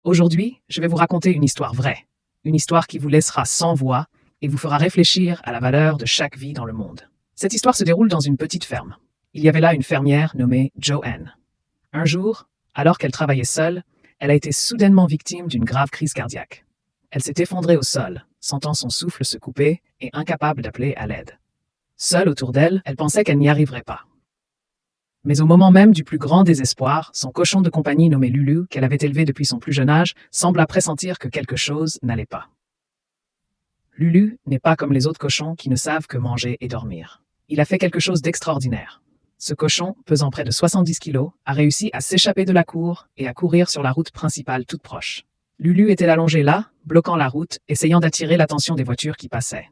Aujourd'hui, je vais vous raconter une histoire vraie, une histoire qui vous laissera sans voix et vous fera réfléchir à la valeur de chaque vie dans le monde. Cette histoire se déroule dans une petite ferme. Il y avait là une fermière nommée Joanne. Un jour, alors qu'elle travaillait seule, elle a été soudainement victime d'une grave crise cardiaque. Elle s'est effondrée au sol, sentant son souffle se couper et incapable d'appeler à l'aide. Seule autour d'elle, elle pensait qu'elle n'y arriverait pas. Mais au moment même du plus grand désespoir, son cochon de compagnie nommé Lulu, qu'elle avait élevé depuis son plus jeune âge, sembla pressentir que quelque chose n'allait pas. Lulu n'est pas comme les autres cochons qui ne savent que manger et dormir. Il a fait quelque chose d'extraordinaire. Ce cochon, pesant près de 70 kilos, a réussi à s'échapper de la cour et à courir sur la route principale toute proche. Lulu était allongé là, bloquant la route, essayant d'attirer l'attention des voitures qui passaient.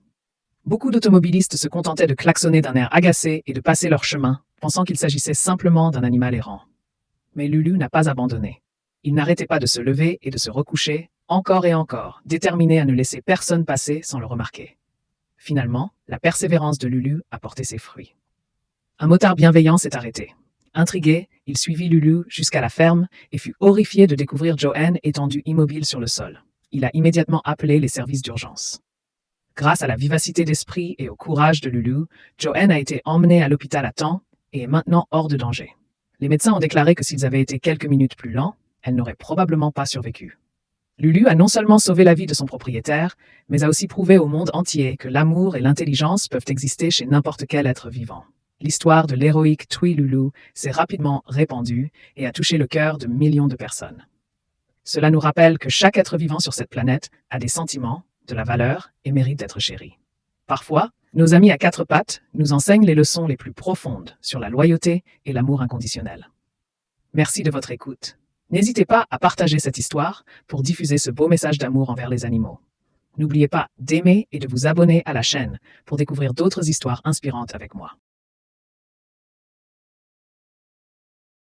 Beaucoup d'automobilistes se contentaient de klaxonner d'un air agacé et de passer leur chemin, pensant qu'il s'agissait simplement d'un animal errant. Mais Lulu n'a pas abandonné. Il n'arrêtait pas de se lever et de se recoucher, encore et encore, déterminé à ne laisser personne passer sans le remarquer. Finalement, la persévérance de Lulu a porté ses fruits. Un motard bienveillant s'est arrêté. Intrigué, il suivit Lulu jusqu'à la ferme et fut horrifié de découvrir Joanne étendue immobile sur le sol. Il a immédiatement appelé les services d'urgence. Grâce à la vivacité d'esprit et au courage de Lulu, Joanne a été emmenée à l'hôpital à temps et est maintenant hors de danger. Les médecins ont déclaré que s'ils avaient été quelques minutes plus lents, elle n'aurait probablement pas survécu. Lulu a non seulement sauvé la vie de son propriétaire, mais a aussi prouvé au monde entier que l'amour et l'intelligence peuvent exister chez n'importe quel être vivant. L'histoire de l'héroïque Twi Lulu s'est rapidement répandue et a touché le cœur de millions de personnes. Cela nous rappelle que chaque être vivant sur cette planète a des sentiments, de la valeur et mérite d'être chéri. Parfois, nos amis à quatre pattes nous enseignent les leçons les plus profondes sur la loyauté et l'amour inconditionnel. Merci de votre écoute. N'hésitez pas à partager cette histoire pour diffuser ce beau message d'amour envers les animaux. N'oubliez pas d'aimer et de vous abonner à la chaîne pour découvrir d'autres histoires inspirantes avec moi.